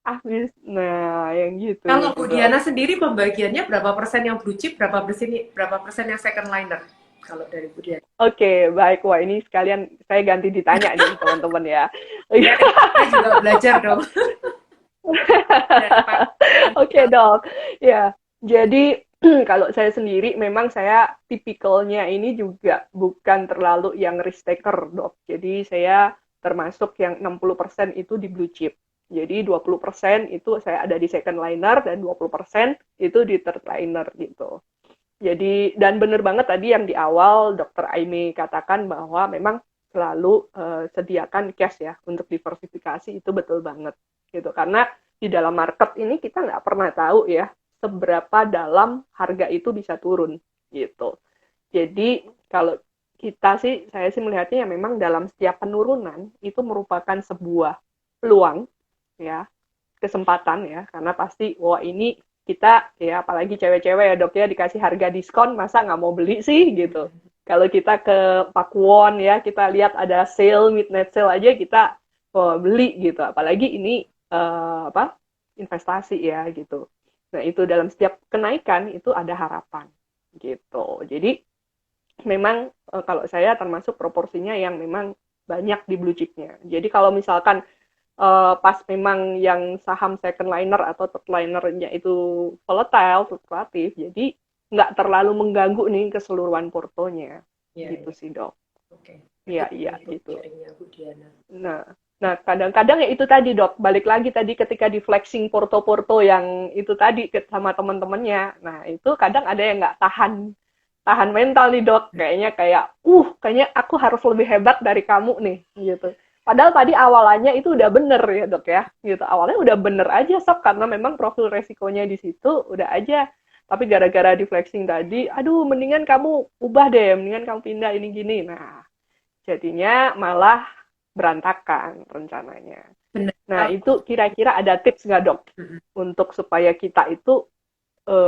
Nah, yang gitu Kalau itu Bu dok. Diana sendiri pembagiannya berapa persen yang blue chip, berapa persen yang second liner? Kalau dari Bu Diana. Oke, baik. Wah, ini sekalian saya ganti ditanya nih, teman-teman ya. Ya, saya juga belajar dong dari Pak. Oke, dok. Ya, jadi kalau saya sendiri memang saya tipikalnya ini juga bukan terlalu yang risk taker, dok. Jadi saya termasuk yang 60% itu di blue chip. Jadi 20% itu saya ada di second liner dan 20% itu di third liner gitu. Jadi dan benar banget tadi yang di awal Dokter Aimi katakan bahwa memang selalu sediakan cash ya untuk diversifikasi itu betul banget gitu karena di dalam market ini kita nggak pernah tahu ya seberapa dalam harga itu bisa turun gitu. Jadi kalau kita sih saya sih melihatnya ya memang dalam setiap penurunan itu merupakan sebuah peluang ya kesempatan ya karena pasti wah ini kita ya apalagi cewek-cewek ya dok ya dikasih harga diskon masa nggak mau beli sih gitu kalau kita ke Pakuwon ya kita lihat ada sale midnight sale aja kita oh, beli gitu apalagi ini apa investasi ya gitu nah itu dalam setiap kenaikan itu ada harapan gitu jadi memang kalau saya termasuk proporsinya yang memang banyak di blue chipnya jadi kalau misalkan pas memang yang saham second liner atau third linernya itu volatile, fluktuatif, jadi nggak terlalu mengganggu nih keseluruhan portonya, Iya, gitu iya. sih dok. Oke. Iya, Itu iya, info gitu. sharingnya Bu Diana. Nah, nah kadang-kadang ya itu tadi dok, balik lagi tadi ketika di flexing porto-porto yang itu tadi sama teman-temannya, nah itu kadang ada yang nggak tahan tahan mental nih dok kayaknya kayaknya aku harus lebih hebat dari kamu nih gitu padahal tadi awalannya itu udah bener ya dok ya gitu awalnya udah bener aja sob karena memang profil resikonya di situ udah aja tapi gara-gara di flexing tadi aduh mendingan kamu ubah deh mendingan kamu pindah ini gini nah jadinya malah berantakan rencananya Benar. nah itu kira-kira ada tips nggak dok untuk supaya kita itu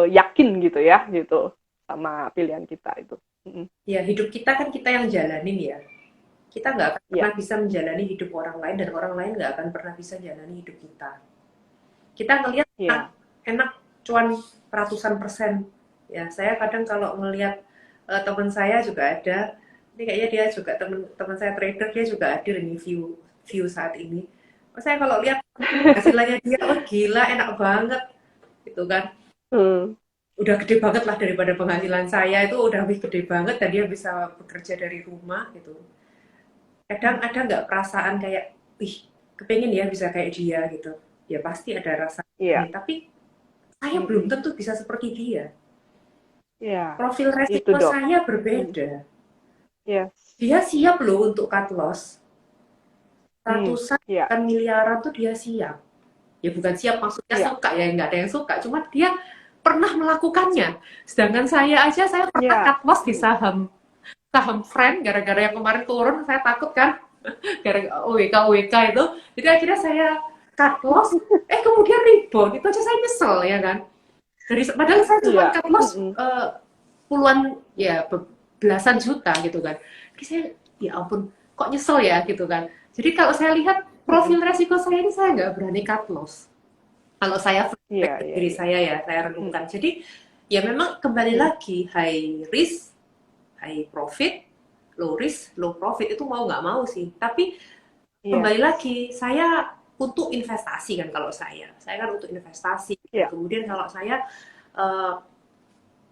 yakin gitu ya gitu sama pilihan kita itu. Mm-mm. Ya, hidup kita kan kita yang jalanin ya. Kita nggak akan pernah Iya, bisa menjalani hidup orang lain dan orang lain nggak akan pernah bisa jalani hidup kita. Kita ngelihat enak, iya, enak cuan ratusan persen. Ya, saya kadang kalau ngelihat teman saya juga ada, ini kayaknya dia juga teman saya trader dia juga ada nih view view saat ini. Saya kalau lihat hasilnya dia, oh gila enak banget gitu kan. hmm, Udah gede banget lah daripada penghasilan saya itu udah lebih gede banget dan dia bisa bekerja dari rumah gitu. Kadang ada nggak perasaan kayak, wih, kepengen ya bisa kayak dia gitu. Ya pasti ada rasa iya, ini, tapi saya belum mm-mm. tentu bisa seperti dia. Iya, Profil itu resiko dok. saya Hmm, berbeda. iya, Dia siap loh untuk cut loss. Ratusan, iya, bahkan miliaran tuh dia siap. Ya bukan siap maksudnya iya, suka ya, nggak ada yang suka. Cuma dia pernah melakukannya. Sedangkan saya aja, saya pernah iya, cut loss di mm, saham saham friend gara-gara yang kemarin turun saya takut kan gara-gara OWK itu jadi akhirnya saya cut loss kemudian rebound itu aja saya nyesel ya kan padahal saya cuma iya, cut loss mm-mm. puluhan ya belasan juta gitu kan jadi saya ya ampun kok nyesel ya gitu kan jadi kalau saya lihat Mm-mm. profil resiko saya ini saya nggak berani cut loss kalau saya Iya, flashback ke iya, diri iya, saya ya saya mm, renungkan jadi ya memang kembali mm, lagi high risk high profit, low risk, low profit itu mau nggak mau sih. Tapi iya, kembali lagi, saya untuk investasi kan kalau saya kan untuk investasi. Dan iya, kemudian kalau eh,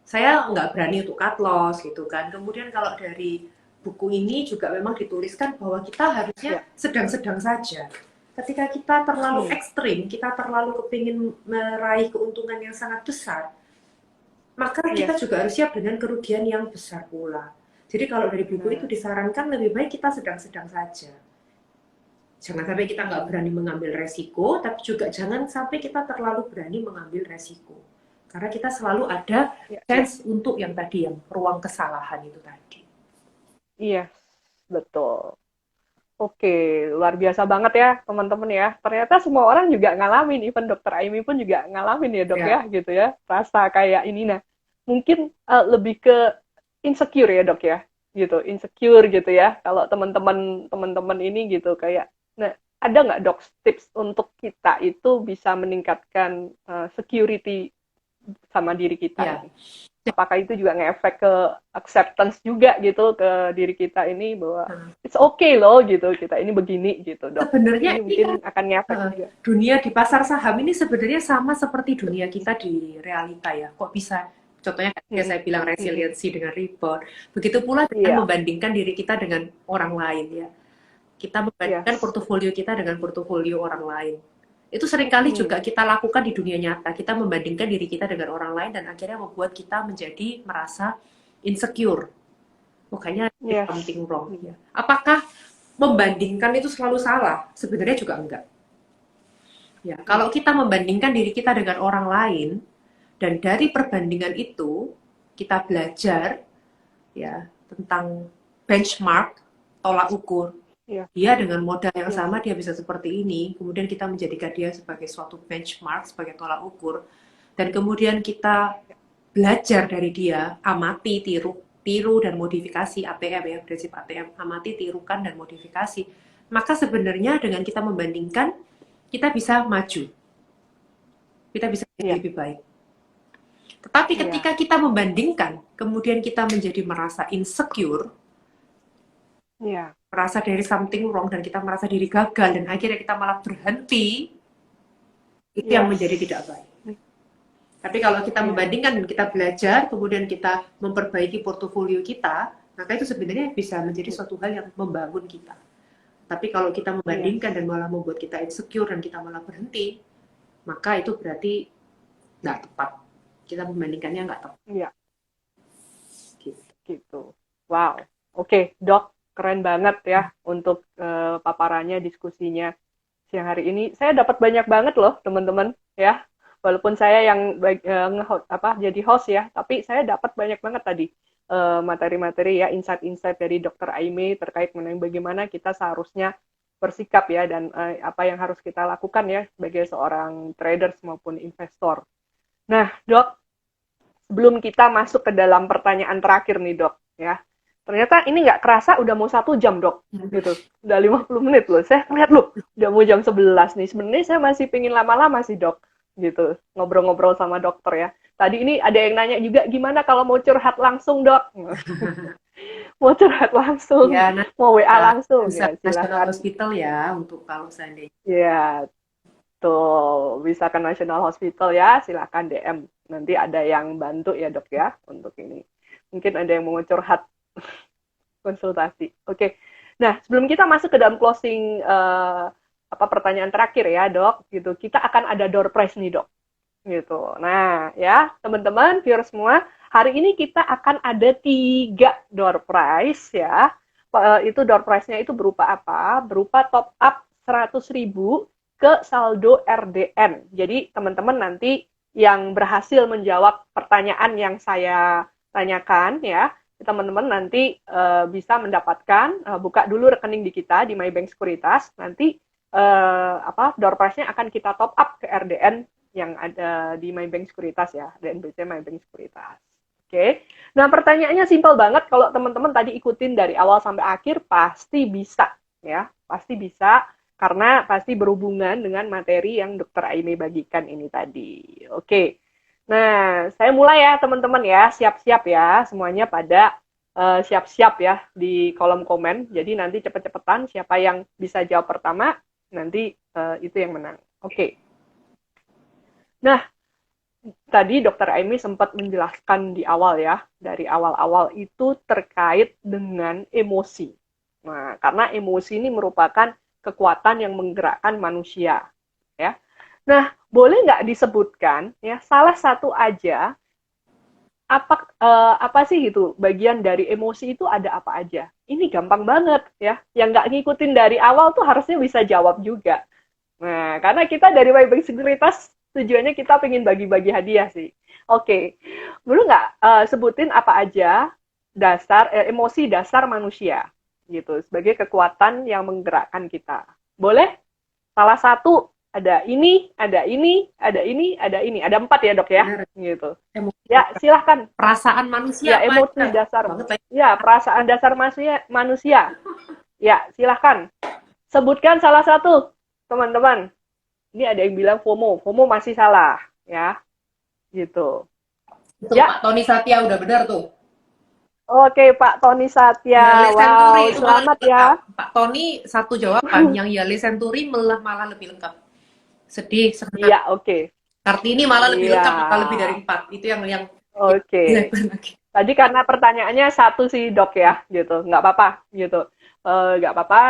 saya nggak berani untuk cut loss gitu kan. Kemudian kalau dari buku ini juga memang dituliskan bahwa kita harusnya iya, sedang-sedang saja. Ketika kita terlalu mm, ekstrim, kita terlalu kepingin meraih keuntungan yang sangat besar, maka kita iya, juga harus siap dengan kerugian yang besar pula. Jadi kalau dari buku itu nah, disarankan lebih baik kita sedang-sedang saja. Jangan sampai kita nggak mm, berani mengambil resiko, tapi juga jangan sampai kita terlalu berani mengambil resiko. Karena kita selalu ada iya, iya, chance untuk yang tadi, yang ruang kesalahan itu tadi. iya, betul. Oke, luar biasa banget ya teman-teman ya. Ternyata semua orang juga ngalamin, even dokter Aimi pun juga ngalamin ya dok ya, Ya, gitu ya. Rasa kayak ini nah, mungkin lebih ke insecure ya dok ya, gitu, insecure gitu ya. Kalau teman-teman ini gitu kayak, nah ada nggak dok tips untuk kita itu bisa meningkatkan security sama diri kita Ya, ini? Apakah itu juga ngefek ke acceptance juga gitu ke diri kita ini bahwa nah, it's okay loh gitu kita ini begini gitu dok. sebenarnya Ini iya, mungkin akan ngefek juga. dunia di pasar saham ini sebenarnya sama seperti dunia kita di realita ya. Kok bisa? Contohnya kayak Mm-mm. saya bilang Mm-mm. resiliensi dengan rebound. Begitu pula dengan Iya, membandingkan diri kita dengan orang lain ya. Kita membandingkan yes. portofolio kita dengan portofolio orang lain. Itu seringkali juga Hmm. kita lakukan di dunia nyata. Kita membandingkan diri kita dengan orang lain dan akhirnya membuat kita menjadi merasa insecure. Makanya ada Yes. something wrong. Hmm. Ya. Apakah membandingkan itu selalu salah? Sebenarnya juga enggak. Ya, Hmm. kalau kita membandingkan diri kita dengan orang lain dan dari perbandingan itu kita belajar ya tentang benchmark, tolak ukur. Iya, Dia dengan modal yang iya, sama dia bisa seperti ini, kemudian kita menjadikan dia sebagai suatu benchmark, sebagai tolak ukur, dan kemudian kita belajar dari dia, amati, tiru, tiru dan modifikasi ATM ya, prinsip ATM, amati, tirukan dan modifikasi. Maka sebenarnya dengan kita membandingkan, kita bisa maju, kita bisa jadi iya, lebih baik. Tetapi ketika iya, kita membandingkan, kemudian kita menjadi merasa insecure, iya, merasa dari something wrong dan kita merasa diri gagal dan akhirnya kita malah berhenti, itu yang yes. menjadi tidak baik. Tapi kalau kita Iya, membandingkan dan kita belajar, kemudian kita memperbaiki portofolio kita, maka itu sebenarnya bisa menjadi suatu hal yang membangun kita. Tapi kalau kita yes. membandingkan dan malah membuat kita insecure dan kita malah berhenti, maka itu berarti nggak tepat. Kita membandingkannya nggak tepat. Iya, Gitu. gitu. Wow. Oke, Dok, keren banget ya untuk paparannya, diskusinya siang hari ini. Saya dapat banyak banget loh, teman-teman, ya. Walaupun saya yang jadi host ya, tapi saya dapat banyak banget tadi materi-materi ya, insight-insight dari Dr. Aimee terkait mengenai bagaimana kita seharusnya bersikap ya dan apa yang harus kita lakukan ya sebagai seorang traders maupun investor. Nah, Dok, sebelum kita masuk ke dalam pertanyaan terakhir nih, Dok, ya. Ternyata ini nggak kerasa udah mau 1 jam, Dok. Gitu. Udah 50 menit loh. Saya lihat loh, udah mau jam 11 nih. Sebenarnya saya masih pengen lama-lama sih, Dok. Gitu. Ngobrol-ngobrol sama dokter ya. Tadi ini ada yang nanya juga, gimana kalau mau curhat langsung, Dok? Mau curhat langsung, Ya, nanti mau WA langsung. bisa Ya, National silakan. Hospital ya untuk kalau seandainya. Ya, tuh. Bisa ke National Hospital ya, silakan DM. Nanti ada yang bantu ya, Dok ya, untuk ini. Mungkin ada yang mau curhat konsultasi. Oke. Nah, sebelum kita masuk ke dalam closing pertanyaan terakhir ya, Dok, gitu. Kita akan ada door prize nih, Dok. Gitu. Nah, ya, teman-teman, viewers semua, hari ini kita akan ada 3 door prize ya. Itu door prize-nya itu berupa apa? Berupa top up 100.000 ke saldo RDN. Jadi, teman-teman nanti yang berhasil menjawab pertanyaan yang saya tanyakan ya, teman-teman nanti bisa mendapatkan buka dulu rekening di kita di MyBank Sekuritas, nanti door prize-nya akan kita top up ke RDN yang ada di MyBank Sekuritas ya, DNBC MyBank Sekuritas. Oke. Nah, pertanyaannya simpel banget, kalau teman-teman tadi ikutin dari awal sampai akhir pasti bisa ya, pasti bisa karena pasti berhubungan dengan materi yang Dr. Aimee bagikan ini tadi. Oke. Nah, saya mulai ya teman-teman ya, siap-siap ya, semuanya pada siap-siap ya di kolom komen. Jadi nanti cepet-cepetan siapa yang bisa jawab pertama, nanti itu yang menang. Oke. Nah, tadi Dr. Aimee sempat menjelaskan di awal ya, dari awal-awal itu terkait dengan emosi. Nah, karena emosi ini merupakan kekuatan yang menggerakkan manusia, ya. Nah, boleh nggak disebutkan ya salah satu aja apa sih gitu bagian dari emosi itu ada apa aja? Ini gampang banget ya. Yang nggak ngikutin dari awal tuh harusnya bisa jawab juga. Nah, karena kita dari MyBank Sekuritas tujuannya kita pengen bagi-bagi hadiah sih. Oke, boleh nggak sebutin apa aja emosi dasar manusia gitu sebagai kekuatan yang menggerakkan kita. Boleh? Salah satu ada ini, ada ini, ada ini, ada ini. Ada 4 ya, Dok ya? Benar. Gitu. Emosi Ya, silahkan. perasaan manusia Ya, apa emosi aja? dasar. Banget lagi. Ya, perasaan dasar manusia. Ya, silahkan. Sebutkan salah satu. teman-teman. Ini ada yang bilang FOMO. FOMO masih salah, ya. Gitu. Betul, Ya, Pak Tony Satya udah benar tuh. oke Pak Tony Satya. Yale Century Wow, itu malah selamat lebih ya. lengkap. Pak Tony satu jawaban, yang Yale Century malah lebih lengkap. Sedih, senang. Iya, oke. Kartini malah lebih Iya, lengkap, malah lebih dari 4. Itu yang oke. lebar lagi. Tadi karena pertanyaannya satu sih dok ya, gitu. Nggak apa-apa, gitu. Nggak apa-apa,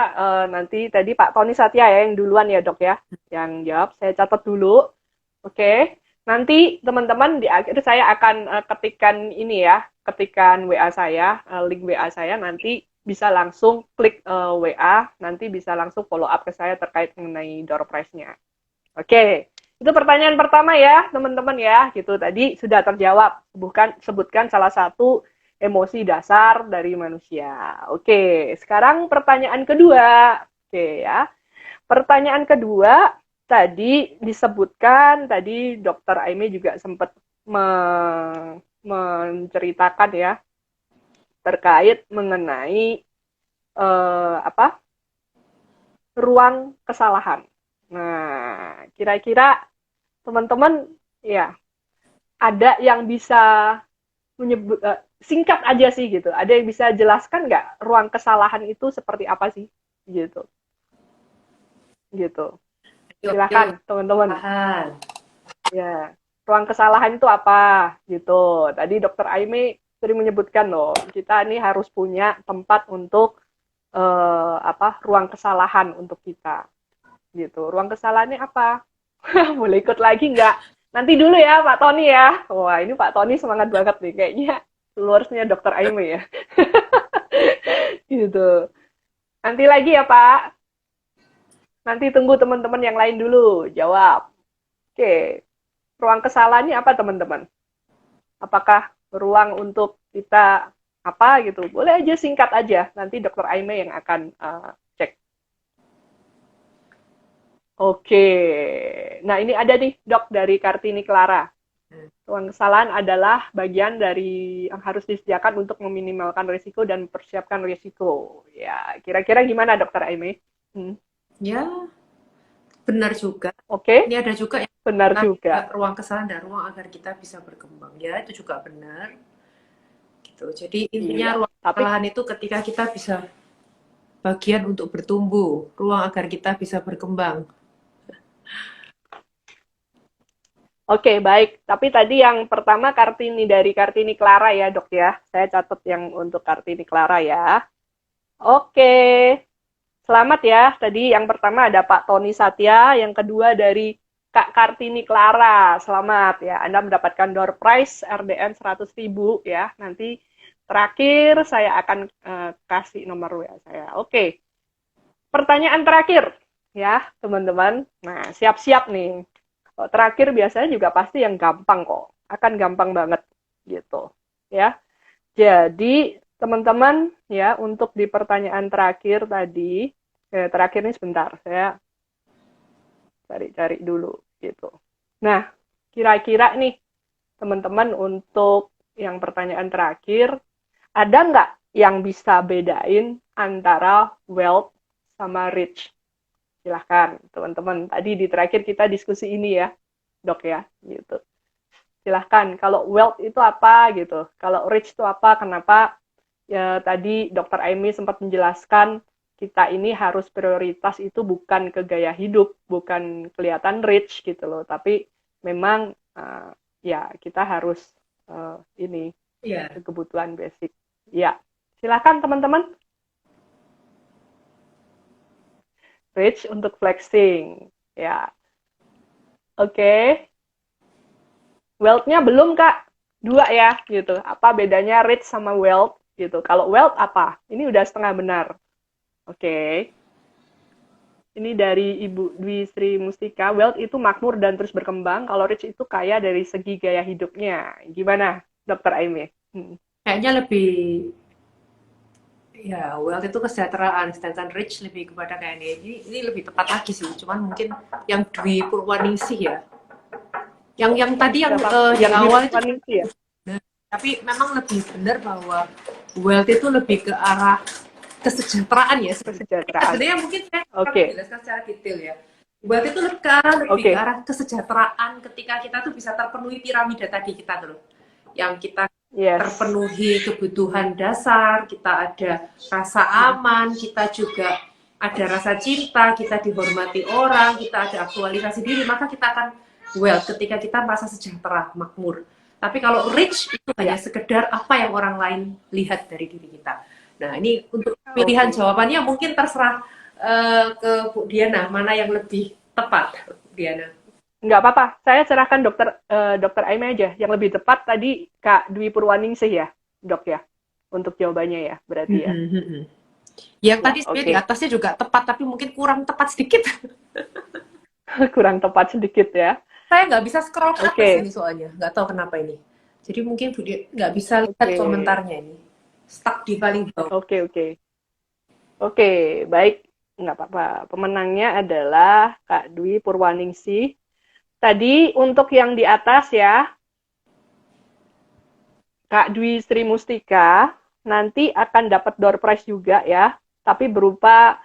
nanti tadi Pak Tony Satya ya yang duluan ya dok ya, yang jawab. Saya catat dulu. Oke. Nanti teman-teman di akhir saya akan ketikkan ini ya, ketikan WA saya, link WA saya nanti bisa langsung klik WA, nanti bisa langsung follow up ke saya terkait mengenai door prize-nya. Oke, itu pertanyaan pertama ya, teman-teman ya. Gitu tadi sudah terjawab. Sebutkan salah satu emosi dasar dari manusia. Oke, sekarang pertanyaan kedua. Oke ya. Pertanyaan kedua tadi disebutkan tadi Dokter Aime juga sempat menceritakan ya terkait mengenai apa? Ruang kesalahan. Nah, kira-kira teman-teman ya ada yang bisa menyebut singkat aja sih gitu. Ada yang bisa jelaskan nggak ruang kesalahan itu seperti apa sih gitu? Gitu. Yuk, Silakan teman-teman. tahan. Ya, ruang kesalahan itu apa gitu. Tadi Dokter Aime sering menyebutkan loh, kita ini harus punya tempat untuk apa? Ruang kesalahan untuk kita. Gitu. Ruang kesalahannya apa? Boleh ikut lagi nggak? Nanti dulu ya Pak Tony ya. Wah ini Pak Tony semangat banget nih kayaknya. Luarsnya Dokter Aime ya. Gitu. Nanti lagi ya Pak. Nanti tunggu teman-teman yang lain dulu jawab. Oke. Ruang kesalahannya apa teman-teman? Apakah ruang untuk kita apa gitu? Boleh aja singkat aja. Nanti Dokter Aime yang akan cek. Oke. Nah, ini ada nih, Dok, dari Kartini Clara. Ruang kesalahan adalah bagian dari yang harus disediakan untuk meminimalkan risiko dan mempersiapkan risiko. Ya, kira-kira gimana, Dokter Aime? Ya, benar juga. Oke, Ini ada juga yang benar juga. ruang kesalahan dan ruang agar kita bisa berkembang. Ya, itu juga benar. Gitu. Jadi intinya Iya, ruang tapi kesalahan itu ketika kita bisa bagian untuk bertumbuh, ruang agar kita bisa berkembang. oke, baik. Tapi tadi yang pertama Kartini dari Kartini Clara ya, Dok ya. Saya catat yang untuk Kartini Clara ya. Oke. Selamat ya. Tadi yang pertama ada Pak Tony Satya, yang kedua dari Kak Kartini Clara. Selamat ya. Anda mendapatkan door prize RDN 100.000 ya. Nanti terakhir saya akan kasih nomor WA saya. Oke. Pertanyaan terakhir ya, teman-teman. Nah, siap-siap nih. Terakhir biasanya juga pasti yang gampang kok. Akan gampang banget gitu. Ya. Jadi, teman-teman ya, untuk di pertanyaan terakhir tadi, terakhir ini sebentar, saya cari-cari dulu gitu. Nah, kira-kira nih teman-teman untuk yang pertanyaan terakhir, ada nggak yang bisa bedain antara wealth sama rich? Silahkan teman-teman. Tadi di terakhir kita diskusi ini ya, Dok ya, gitu. Silahkan, kalau wealth itu apa gitu, kalau rich itu apa, kenapa ya tadi Dokter Aimee sempat menjelaskan kita ini harus prioritas itu bukan ke gaya hidup, bukan kelihatan rich gitu loh, tapi memang ya kita harus ini kebutuhan basic. Ya, silakan teman-teman. Rich untuk flexing, ya. Oke. Wealth-nya belum Kak, 2 ya gitu. Apa bedanya rich sama wealth gitu? Kalau wealth apa? Ini udah setengah benar. Oke. Ini dari Ibu Dwi Sri Mustika. Wealth itu makmur dan terus berkembang. Kalau rich itu kaya dari segi gaya hidupnya. Gimana, Dokter Aimee? Kayaknya lebih ya wealth itu kesejahteraan, sedangkan rich lebih kepada kayak ini lebih tepat lagi sih. Cuman mungkin yang Dwi Purwaningsih ya. Yang tadi yang awal itu ya? Tapi memang lebih benar bahwa wealth itu lebih ke arah kesejahteraan ya. Kesejahteraan. Sebenarnya mungkin saya akan menjelaskan secara detail ya. Buat itu lebih ke Oke, arah kesejahteraan ketika kita tuh bisa terpenuhi piramida tadi kita tuh, yang kita yes. terpenuhi kebutuhan dasar, kita ada rasa Mm. aman, kita juga ada rasa cinta, kita dihormati orang, kita ada aktualisasi diri, maka kita akan well ketika kita merasa sejahtera, makmur. Tapi kalau rich itu hanya Ya, sekedar apa yang orang lain lihat dari diri kita. Nah, ini untuk pilihan oke. jawabannya mungkin terserah ke Bu Diana, mana yang lebih tepat, Diana? Nggak apa-apa. Saya serahkan dokter Aime aja. Yang lebih tepat tadi Kak Dwi Purwaningsih ya, dok ya, untuk jawabannya ya, berarti ya. Yang Ya, tadi sebenarnya di oke. atasnya juga tepat, tapi mungkin kurang tepat sedikit. Kurang tepat sedikit ya. Saya nggak bisa scroll ke atas Oke, ini soalnya, nggak tahu kenapa ini. Jadi mungkin Bu Diana nggak bisa lihat oke, komentarnya ini. Stuck di paling bawah. oke, oke. Oke, baik. Nggak apa-apa. Pemenangnya adalah Kak Dwi Purwaningsih. Tadi untuk yang di atas ya, Kak Dwi Sri Mustika, nanti akan dapat door prize juga ya, tapi berupa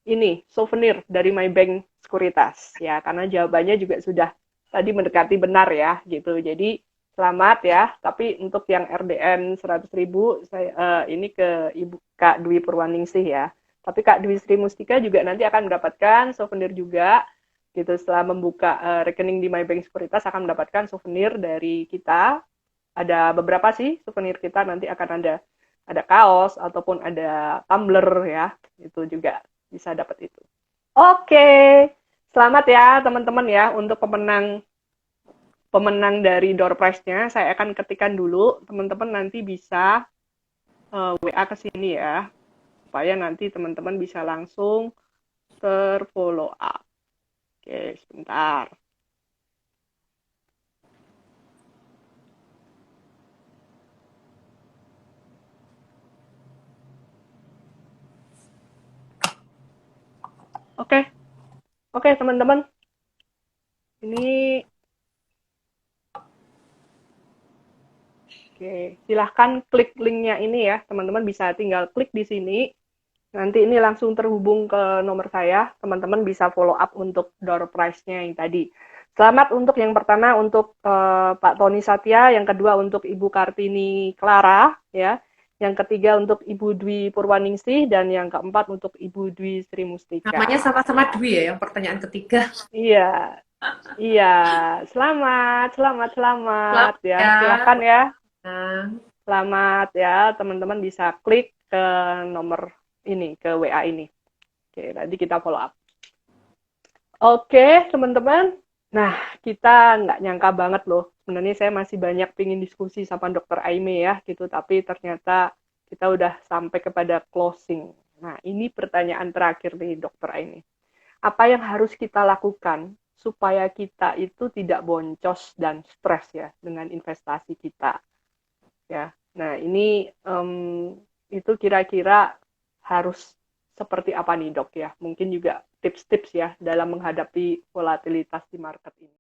ini, souvenir dari Maybank Sekuritas. Ya, karena jawabannya juga sudah tadi mendekati benar ya, gitu. Jadi, selamat ya. Tapi untuk yang RDN 100.000, ini ke Ibu Kak Dwi Purwaningsih ya. Tapi Kak Dwi Sri Mustika juga nanti akan mendapatkan souvenir juga. Gitu, setelah membuka rekening di Maybank Sekuritas akan mendapatkan souvenir dari kita. Ada beberapa sih souvenir kita, nanti akan ada kaos ataupun ada tumbler ya. Itu juga bisa dapat itu. Oke, selamat ya teman-teman ya untuk pemenang pemenang dari door prize-nya. Saya akan ketikkan dulu, teman-teman nanti bisa WA ke sini ya, supaya nanti teman-teman bisa langsung terfollow up. Oke, sebentar. Oke, oke teman-teman. Ini oke, silahkan klik linknya ini ya, teman-teman bisa tinggal klik di sini. Nanti ini langsung terhubung ke nomor saya, teman-teman bisa follow up untuk door prize-nya yang tadi. Selamat untuk yang pertama untuk Pak Tony Satya, yang kedua untuk Ibu Kartini Clara, ya, yang ketiga untuk Ibu Dwi Purwaningsih, dan yang keempat untuk Ibu Dwi Sri Namanya Mustika. sama-sama Ya, Dwi ya, yang pertanyaan ketiga. iya, iya, selamat, selamat, selamat, Selamat ya, ya. silahkan ya, Nah, selamat ya, teman-teman bisa klik ke nomor ini, ke WA ini. Oke, nanti kita follow up. Oke, teman-teman. Nah, kita nggak nyangka banget loh. Sebenarnya saya masih banyak pingin diskusi sama Dokter Aime ya, gitu. Tapi ternyata kita udah sampai kepada closing. Nah, ini pertanyaan terakhir nih, Dokter Aime. Apa yang harus kita lakukan supaya kita itu tidak boncos dan stres ya dengan investasi kita? Ya, nah ini itu kira-kira harus seperti apa nih dok ya? Mungkin juga tips-tips ya dalam menghadapi volatilitas di market ini.